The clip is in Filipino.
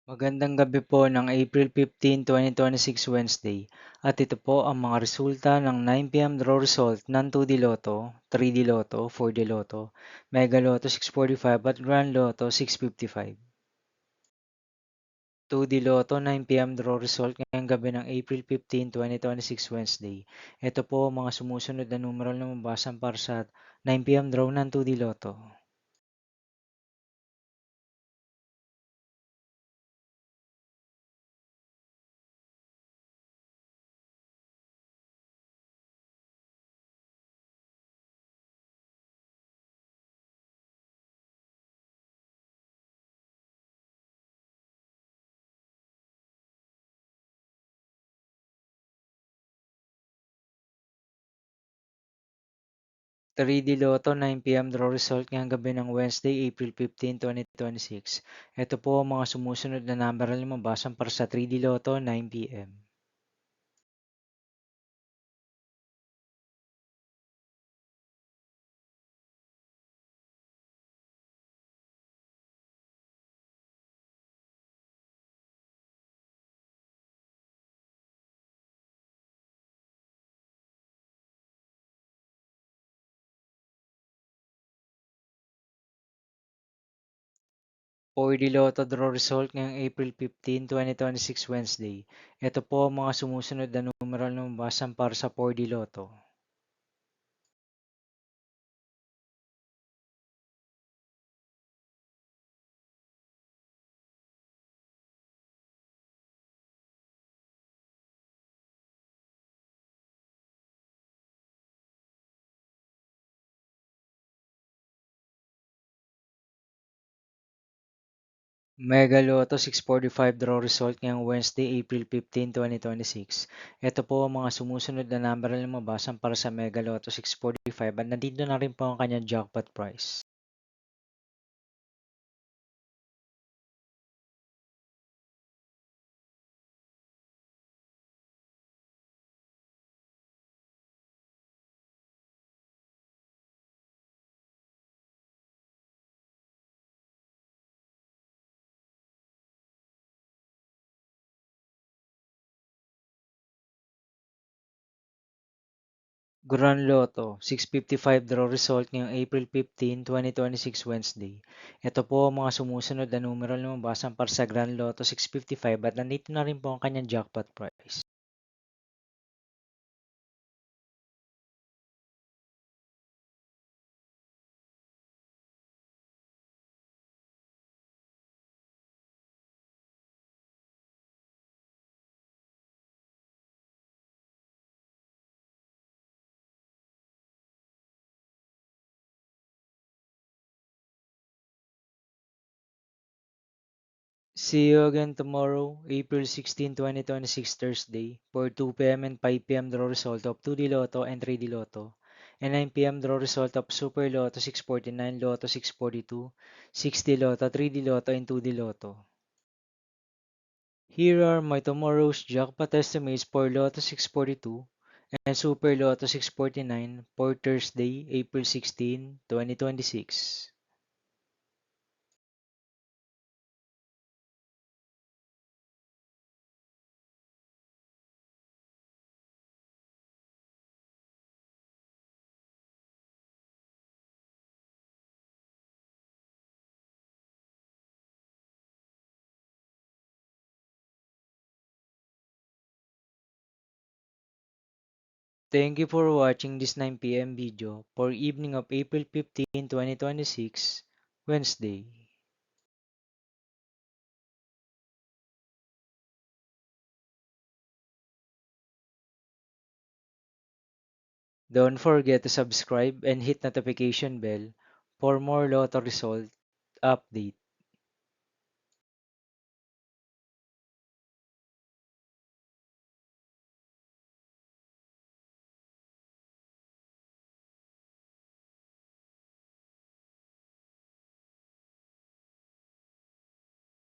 Magandang gabi po ng April 15, 2026 Wednesday. At ito po ang mga resulta ng 9 p.m. draw result ng 2D Lotto, 3D Lotto, 4D Lotto, Mega Lotto 645 at Grand Lotto 655. 2D Lotto 9 p.m. draw result ngayong gabi ng April 15, 2026 Wednesday. Ito po ang mga sumusunod na numeral na mabasan para sa 9 p.m. draw ng 2D Lotto. 3D Lotto 9 p.m. draw result ngayong gabi ng Wednesday, April 15, 2026. Ito po ang mga sumusunod na number na lumabasan para sa 3D Lotto 9 p.m. 4D Lotto draw result ngayong April 15, 2026 Wednesday. Ito po ang mga sumusunod na numeral na lumabasan para sa 4D Lotto. Mega Lotto 645 draw result ngayong Wednesday, April 15, 2026. Ito po ang mga sumusunod na number na lumabasan para sa Mega Lotto 645 at nandito na rin po ang kanyang jackpot price. Grand Lotto 655 draw result ngayong April 15, 2026 Wednesday. Ito po ang mga sumusunod na numero na lumabasan para sa Grand Lotto 655 at nandito na rin po ang kanyang jackpot price. See you again tomorrow, April 16, 2026 Thursday for 2 p.m. and 5 p.m. draw result of 2D Lotto and 3D Lotto and 9 p.m. draw result of Super Lotto 649, Lotto 642, 6D Lotto, 3D Lotto, and 2D Lotto. Here are my tomorrow's jackpot estimates for Lotto 642 and Super Lotto 649 for Thursday, April 16, 2026. Thank you for watching this 9 p.m. video for evening of April 15, 2026, Wednesday. Don't forget to subscribe and hit notification bell for more Lotto result update.